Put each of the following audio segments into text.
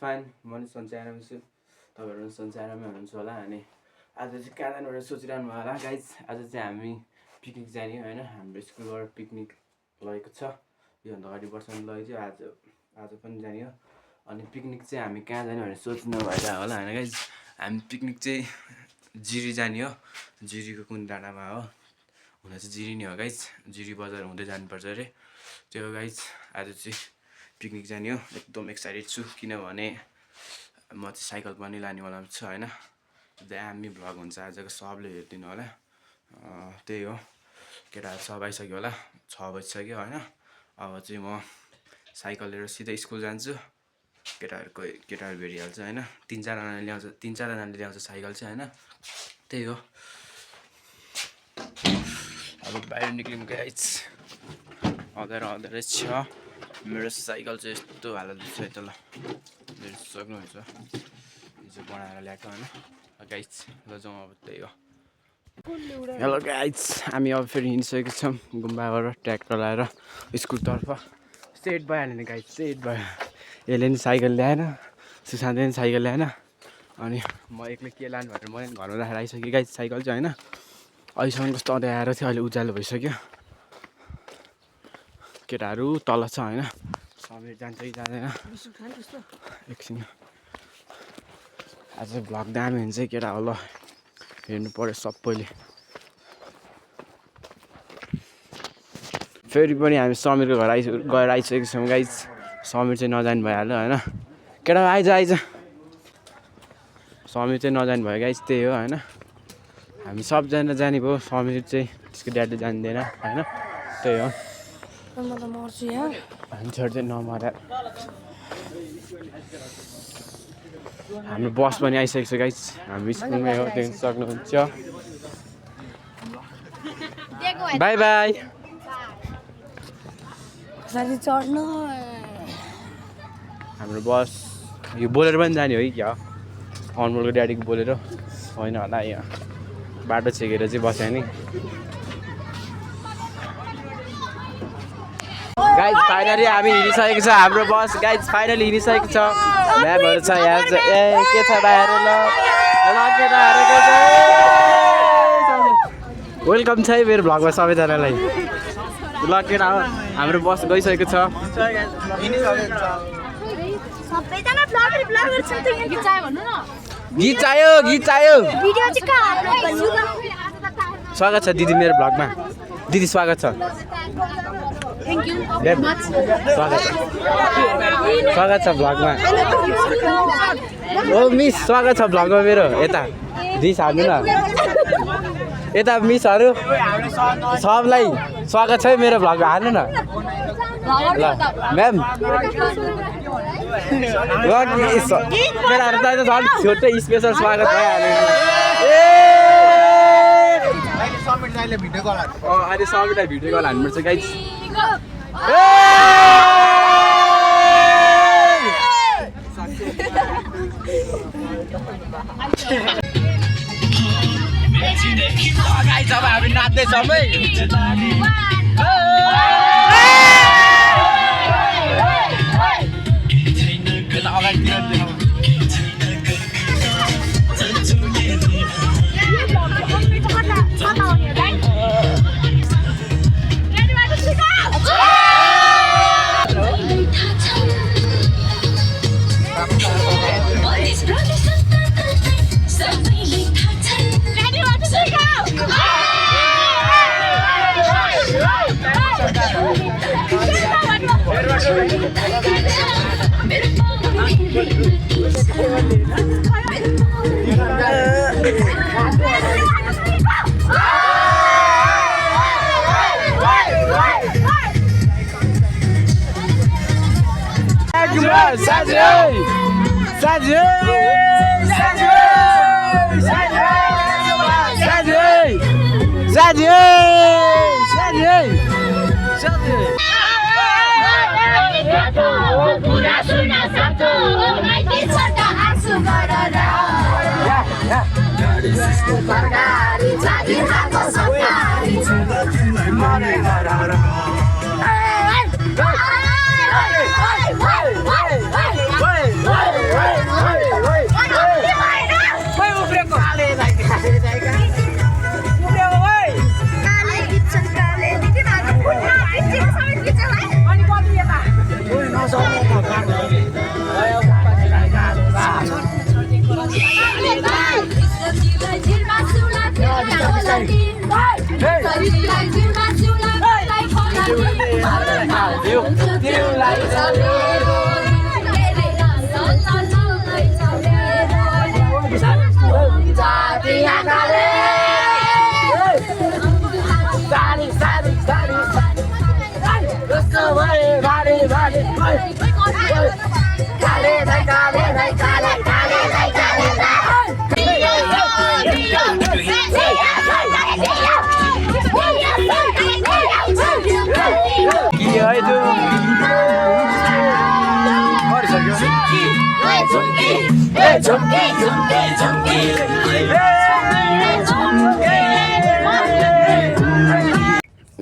Fine म नि सन्चै आरामै छु तपाईहरु पनि सन्चै आरामै हुनुहुन्छ होला अनि आज चाहिँ कहाँ जानु भनेर सोचिरहनु भयो होला गाइज आज चाहिँ हामी पिकनिक जाने हो हैन हाम्रो स्कुलबाट पिकनिक लगेको छ यो भन्दा अगाडि वर्ष पनि लगेको थियो आज पनि जाने हो अनि पिकनिक चाहिँ हामी कहाँ जाने भनेर सोच्नु भइरा होला हैन गाइज हामी पिकनिक चाहिँ जिरी जाने हो जिरीको कुन डाँडामा हो हुन चाहिँ जिरी नै हो गाइज जिरी बजार हुँदै जानुपर्छ रे त्यो गाइज आज चाहिँ पिकनिक जाने हो एकदम एक्साइटेड छु किनभने म चाहिँ साइकल पनि लानेवाला छु हैन दामी भ्लग हुन्छ आजको सबले हेर्दिनु होला त्यही हो केटाहरु सब आइसक्यो होला 6 बजिसक्यो हैन अब चाहिँ म साइकल लिएर सिधै स्कुल जान्छु केटाहरु भेटिहाल्छ हैन 3-4 जनाले ल्याउँछ साइकल चाहिँ हैन त्यही हो अब बाहिर निक्लिम गाइज अँध्यारो छ मेरो साइकल चाहिँ यस्तो हालत छ त ल हेर्न सक्नुहुन्छ हिजो बनाएर ल्याएको हैन गाइज ल जाउँ अब त्यही हो हेलो गाइज हामी अब फेरि हिँडिसकेको छौँ गुम्बाबाट ट्र्याक्टर लाएर स्कुलतर्फ सेट भइहाल्यो नि गाइज सेट भयो यसले नि साइकल ल्याएन सुशान्तले नि साइकल ल्याएन अनि म एक्लै के लानु भनेर मैले घरमा राखेर आइसकेँ गाइज साइकल चाहिँ हैन अहिलेसम्म कस्तो अँध्यारो थियो अहिले उज्यालो भइसक्यो केटाहरू तल छ हैन समीर जान्छ कि जाँदैन एकछिन आज भ्लग दामी हुन्छ केटा होला हेर्नु पर्यो सबैले फेरि पनि हामी समीरको घर गएर आइसकेको छौँ गाइज समीर चाहिँ नजानु भइहाल्यो हैन केटा आइज समीर चाहिँ नजानु भयो गाइज त्यही हो हैन हामी सबजना जाने भयो समीर चाहिँ त्यसको ड्याडले जान्दैन हैन त्यही हो मान्छेहरू चाहिँ नमरा हाम्रो बस पनि आइसकेको छ गाइज हामी स्कुलमै हो देख्न सक्नुहुन्छ बाई बाई हाम्रो बस यो बोलेर पनि जाने हो कि क्या अनमोलको ड्याडीको बोलेर होइन होला यहाँ बाटो छेकेर चाहिँ बस्यो नि गाइज फाइनली हामी हिँडिसकेको छ हाम्रो बस गाइज फाइनली हिँडिसकेको छ म्यापहरू छ यहाँ चाहिँ ए के छ भाइहरू वेलकम छ है मेरो भ्लगमा सबैजनालाई ल केटा हाम्रो बस गइसकेको छ गीत चाहियो स्वागत छ दिदी मेरो भ्लगमा दिदी स्वागत छ स्वागत छ भ्लगमा ओ मिस स्वागत छ भ्लगमा मेरो यता दिस हाल्नु न यता मिसहरू सबलाई स्वागत छ मेरो भ्लगमा हाल्नु न ल म्याम केटाहरू त झन् छोटो स्पेसल स्वागत भइहाल्यो अहिले समीरलाई भिडियो कल हान्नुपर्छ गाइज अब हामी नाच्दैछौँ है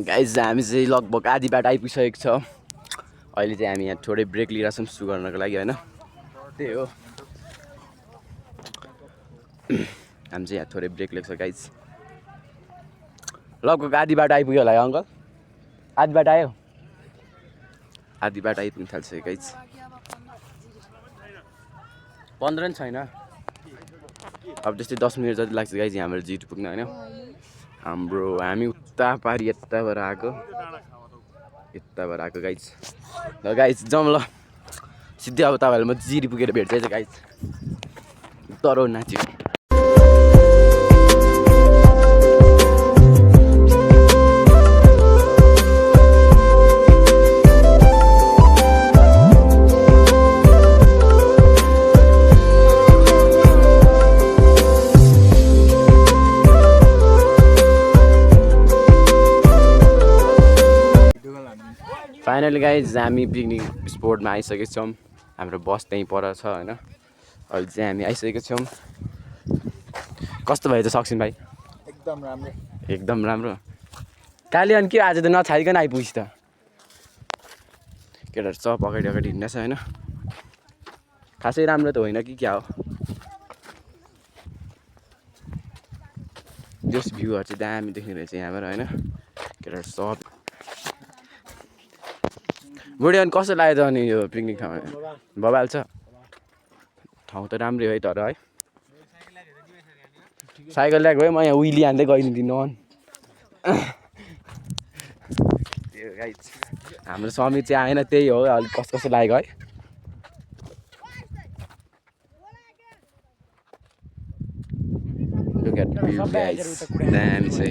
गाइज हामी चाहिँ लगभग आधी बाटो आइपुगिसकेको छ। अहिले चाहिँ हामी यहाँ थोरै ब्रेक लिइरहेको छौँ सु गर्नको लागि होइन। त्यही हो हामी चाहिँ यहाँ थोरै ब्रेक लिएको छ गाइज। लगभग आधी बाटो आइपुग्यो होला है अङ्कल? आधी बाटो आयो? आधी बाटो आइपुग्नु थाल्छ गाइज। 15 नि छैन अब त्यस्तै 10 मिनट जति लाग्छ गाइज यहाँबाट जिटु पुग्न होइन। हामी उता पारि यताबाट आएको गाइज। ल गाइज जाउँ ल सिधै अब तपाईँहरूले म जिरी पुगेर भेट्छ गाइज। तर नाच्यो फाइनली गाइज हामी पिकनिक स्पोटमा आइसकेको छौँ। हाम्रो बस त्यहीँ पर छ होइन। अहिले चाहिँ हामी आइसकेको छौँ। कस्तो भयो त सक्सिन भाइ? एकदम राम्रो एकदम राम्रो। काली अनि के आज त नछाइकन आइपुग्छ त। केटाहरू सब अगाडि हिँड्दैछ होइन। खासै राम्रो त होइन कि क्या हो। जस भ्यूहरू चाहिँ दामी देख्ने रहेछ यहाँबाट होइन। केटाहरू सब बुढी अनि कस्तो लाग्यो त अनि यो पिकनिक ठाउँमा? बबाल छ ठाउँ त राम्रै हो है। तर है साइकल ल्याएको भए म यहाँ उइली हान्दै गइदिन्थेँ नन। त्यो गाइज हाम्रो समीर चाहिँ आएन त्यही हो अलिक कस्तो लागेको है। Look at the view guys. दामी छ है।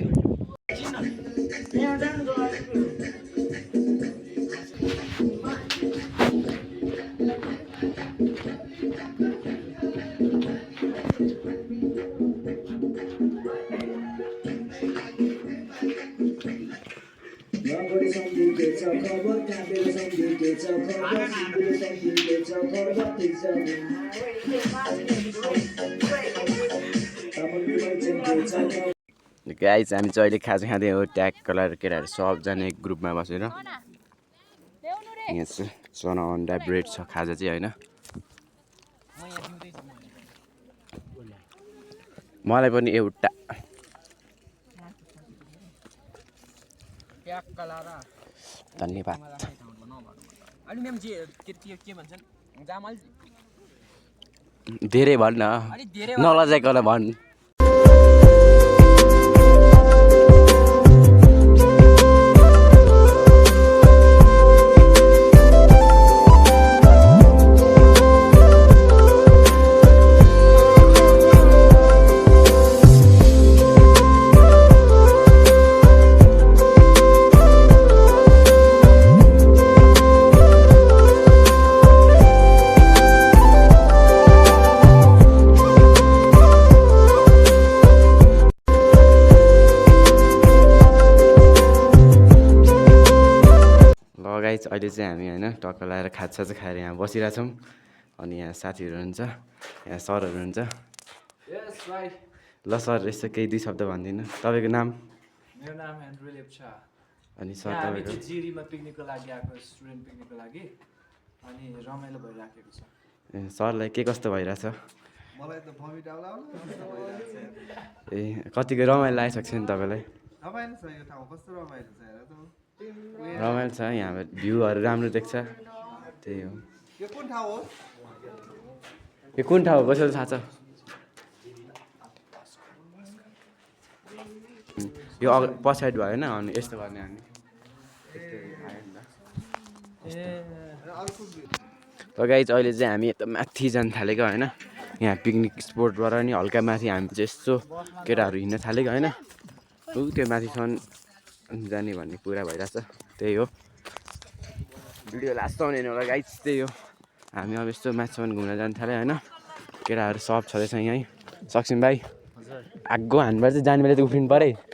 गाइज हामी चाहिँ अहिले खाजा खाँदै हो ट्याग कलर केटाहरू सबजना एक ग्रुपमा बसेर। यहाँ चाहिँ चना अन्डा ब्रेड छ खाजा चाहिँ होइन। मलाई पनि एउटा धन्यवाद। धेरै भन् न नलजाइकन भन्। अहिले चाहिँ हामी होइन टक्क लगाएर खाजा चाहिँ खाएर यहाँ बसिरहेछौँ। अनि यहाँ साथीहरू हुनुहुन्छ यहाँ सरहरू हुन्छ। ल सर यसो केही 2 शब्द भनिदिनु। तपाईँको नाम? मेरो नाम हेनरी लेप्चा। अनि सर हामी चाहिँ जिरीमा पिकनिकको लागि आएको स्टुडेन्ट पिकनिकको लागि अनि रमाइलो भइराखेको छ। सरलाई के कस्तो भइरहेछ? मलाई त भमिट आउला ए कतिको रमाइलो लागिसक्छ नि तपाईँलाई? रमाइलो छ यो ठाउँ कस्तो रमाइलो छ हेर त। रमाइलो छ यहाँ भ्यूहरू राम्रो देख्छ त्यही हो। यो कुन ठाउँ हो? यो कुन ठाउँ हो कसरी थाहा छ? यो पछाडि भयो होइन अनि यस्तो गर्ने हामी यस्तो आयो नि त अर्को त गाइज अहिले चाहिँ हामी यता माथि जान थालेको होइन यहाँ पिकनिक स्पोटबाट नि हल्का माथि हामी चाहिँ यस्तो केटाहरू हिँड्न थालेको होइन ऊ त्यो माथिसम्म जाने भन्ने कुरा भइरहेछ त्यही हो भिडियो लास्टसम्म हेर्नु होला गाइज त्यही हो हामी अब यस्तो माथिसम्म घुम्न जान थाल्यो होइन केटाहरू सब छँदैछ यहीँ सक्छौँ भाइ आगो हान्बाट चाहिँ जाने बेला चाहिँ उफ्रिनु पऱ्यो है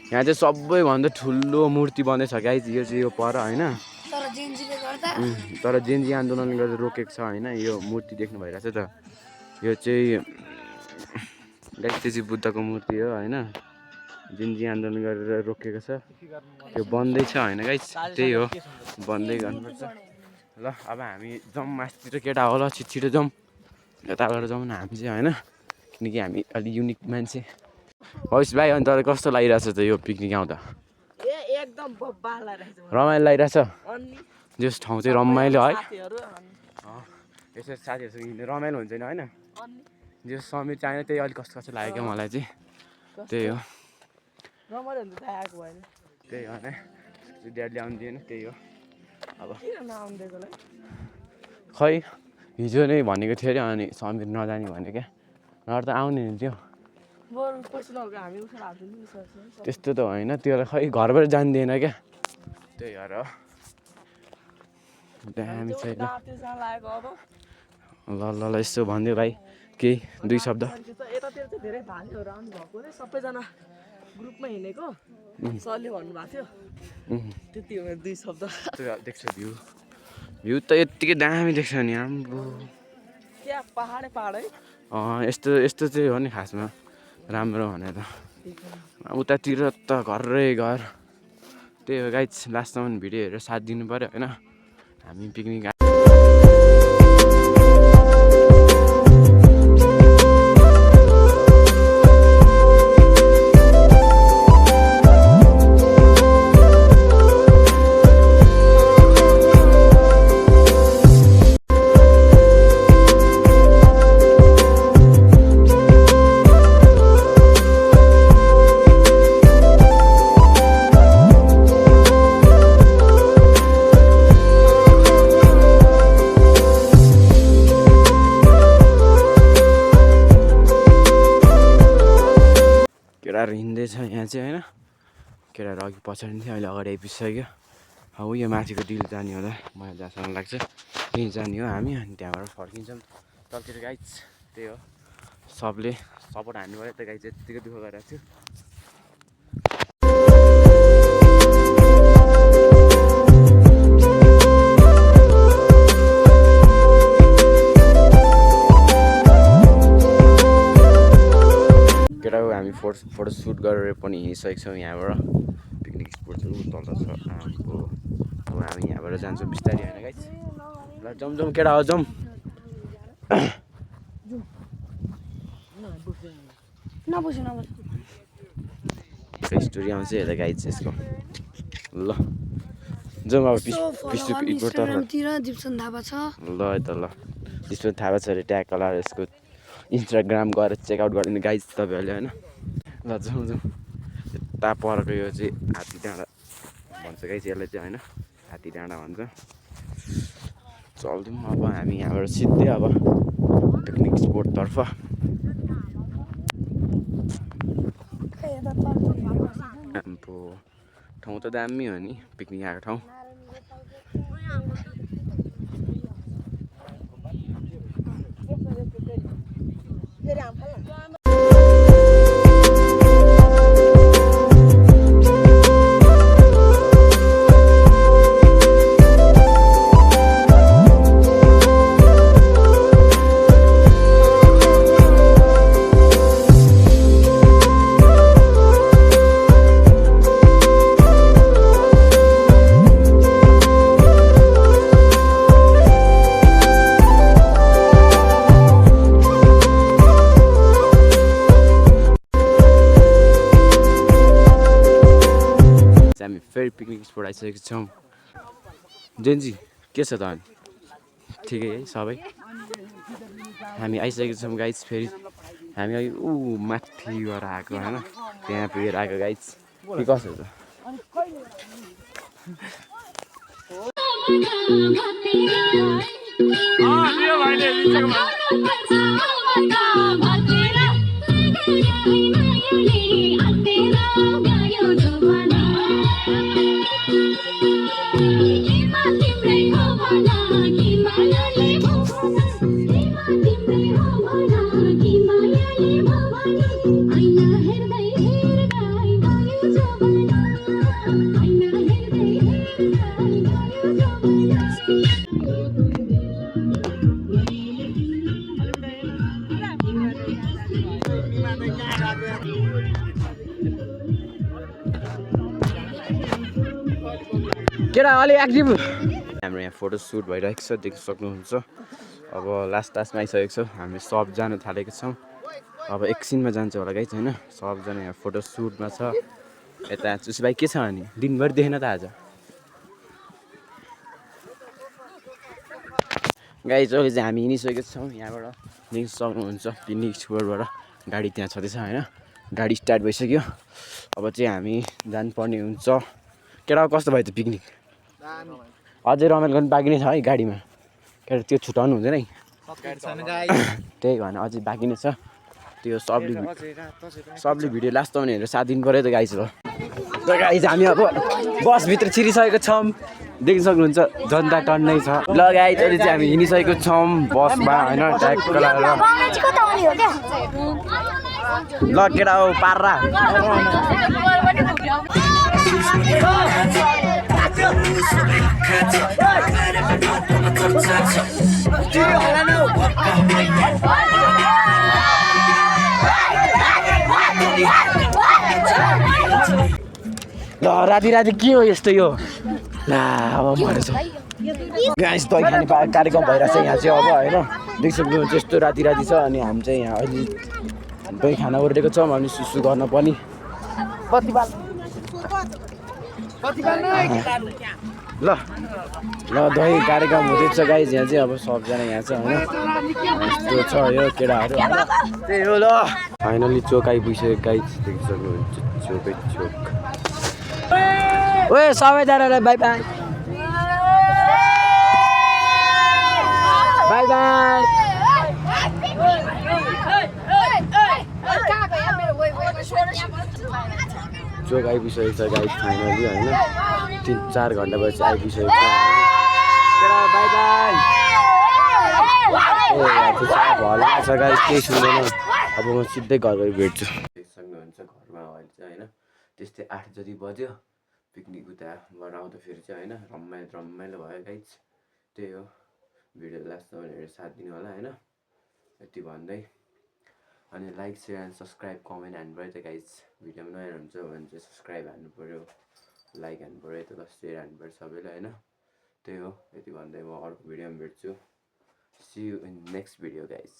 यहाँ चाहिँ सबैभन्दा ठुलो मूर्ति बन्दैछ गाइज यो चाहिँ यो पर होइन तर जेन्जी आन्दोलनले गर्दा रोकेको छ होइन यो मूर्ति देख्नु भइरहेछ त यो चाहिँ गाइज त्यो चाहिँ बुद्धको मूर्ति हो होइन जेन्जी आन्दोलन गरेर रोकेको छ त्यो बन्दैछ होइन गाइज त्यही हो बन्दै गर्नुपर्छ ल अब हामी जाउँ मासतिर केटा होला छिटो जाउँ यताबाट जाउँ न हामी चाहिँ होइन किनकि हामी अलि युनिक मान्छे होस् भाइ अनि तर कस्तो लागिरहेछ त यो पिकनिक आउँदा रमाइलो लागिरहेछ जस ठाउँ चाहिँ रमाइलो है यसरी साथीहरूसँग हिँड्ने रमाइलो हुन्छ नि होइन जो समीर चाहिने त्यही अलिक कस्तो कस्तो लाग्यो क्या मलाई चाहिँ त्यही हो त्यही हो होइन ड्याडले आउनु दिएन त्यही हो अब खै हिजो नै भनेको थियो अरे अनि समीर नजाने भन्यो क्या नभए त आउने नि थियो त्यस्तो त होइन त्यो खै घरबाट जान्दिएन क्या त्यही भएर हो दामी छैन ल ल ल यसो भनिदियो भाइ केही दुई शब्द सबैजना ग्रुपमा हिँडेको सरले भन्नुभएको थियो त्यति हो दुई शब्द देख्छ भ्यू भ्यू त यत्तिकै दामी देख्छ नि आम्बो त्यहाँ पहाडै पहाड है यस्तो यस्तो चाहिँ हो नि खासमा राम्रो भनेर उतातिर त घरै घर त्यही हो गाइज लास्टसम्म भिडियो हेरेर साथ दिनु पऱ्यो होइन हामी पिकनिक केटाहरू हिँड्दैछ यहाँ चाहिँ होइन केटाहरू अघि पछाडि थियो अहिले अगाडि आइपुगिसक्यो अब यो माथिको डिल जाने होला मलाई जहाँसम्म लाग्छ त्यहीँ जाने हो हामी अनि त्यहाँबाट फर्किन्छौँ तलतिर गाइज त्यही हो सबले सपोर्ट हान्नु पऱ्यो त गाइज यत्तिकै दुःख गरिरहेको छु केटाको हामी फोटोसुट गरेर पनि हिँडिसकेको छौँ यहाँबाट पिकनिक स्पोट चाहिँ तल छ अब हामी यहाँबाट जान्छौँ बिस्तारै होइन गाइस ल जाउँ जाउँ केटा हो जाउँ स्टोरी आउँछ यता गाइस यसको ल जाउँ अब दिप्सन थापा छ ल यता ल दिप्सन थापा छ अरे ट्याग कलर यसको इन्स्टाग्राम गएर चेकआउट गरिदिनु गाइज तपाईँहरूले होइन ल जाउँ जाउँ यता परको यो चाहिँ हात्ती डाँडा भन्छ गाइज यसलाई चाहिँ होइन हात्ती डाँडा भन्छ चल्दिउँ अब हामी यहाँबाट सिधै अब पिकनिक स्पोटतर्फ अब ठाउँ त दामी हो नि पिकनिक आएको ठाउँ हामी फेरि पिकनिक स्पोट आइसकेको छौँ जेन्जी के छ त अनि ठिकै है सबै हामी आइसकेको छौँ गाइज फेरि हामी अघि माथिबाट आएको होइन त्यहाँ पुगेर आएको गाइज के कसो छ केटा अलि एक्टिभ हाम्रो यहाँ फोटो सुट भइरहेको छ देख्न सक्नुहुन्छ अब लास्टमा आइसकेको छ हामी सब जानु थालेको छौँ अब एकछिनमा जान्छ होला गाइज होइन सबजना यहाँ फोटो सुटमा छ यता चुसी भाइ के छ अनि दिनभरि देखेन त आज गाइज अहिले चाहिँ हामी हिँडिसकेको छौँ यहाँबाट देख्न सक्नुहुन्छ पिकनिक स्पोटबाट गाडी त्यहाँ छँदैछ होइन गाडी स्टार्ट भइसक्यो अब चाहिँ हामी जानुपर्ने हुन्छ केटा कस्तो भयो त पिकनिक अझै रमाइलो गर्नु बाँकी नै छ है गाडीमा केटा त्यो छुटाउनु हुँदैन है त्यही भएन अझै बाँकी नै छ त्यो सबले भिडियो लास्टमा हेरेर साथ दिनु पऱ्यो त गाइज हो गाइज हामी अब बसभित्र छिरिसकेको छौँ देख्न सक्नुहुन्छ जनता टन्नै छ ल गाइज अहिले चाहिँ हामी हिँडिसकेको छौँ बसमा होइन ट्याक्क लगाएर ल केटा हो पार्रा ल राति राति के हो यस्तो यो ला अब मरेछ गाइस दही खाने कार्यक्रम भइरहेछ यहाँ चाहिँ अब होइन देख्न सक्नुहुन्छ यस्तो राति राति छ अनि हामी चाहिँ यहाँ अहिले दही खाना ओर्लेको छौँ अनि सुसु गर्न पनि ल ल दही कार्यक्रम हुँदैछ गाइज यहाँ चाहिँ अब सबजना यहाँ छ होइन यस्तो छ यो केटाहरू त्यही हो ल फाइनली चोक आइपुगिसक्यो गाइज देख्न सक्नुहुन्छ चोकै चोक ओए सबैजनालाई बाई बाई बाई बाई चोक आइपुगिसकेको छ गाइज फाइनली होइन 3-4 घन्टा पछि आइपुगिसकेको छ बाई बाई भला छ गाइज केही सुन्दैन अब म सिधै घर गएर भेट्छु देख्न सक्नुहुन्छ घरमा अहिले चाहिँ होइन त्यस्तै 8 जति बज्यो पिकनिक उताबाट आउँदाखेरि चाहिँ होइन रमाइलो भयो गाइज त्यही हो भिडियो लास्टमा हेरेर साथ दिनु होला होइन यति भन्दै अनि like share and subscribe comment हान्नु पऱ्यो त गाइज भिडियोमा नयाँ हुन्छ भने चाहिँ सब्सक्राइब हान्नु पऱ्यो लाइक हान्नु पऱ्यो त सेयर हान्नु पऱ्यो सबैले होइन त्यही हो यति भन्दै म अर्को भिडियोमा भेट्छु see you in next video guys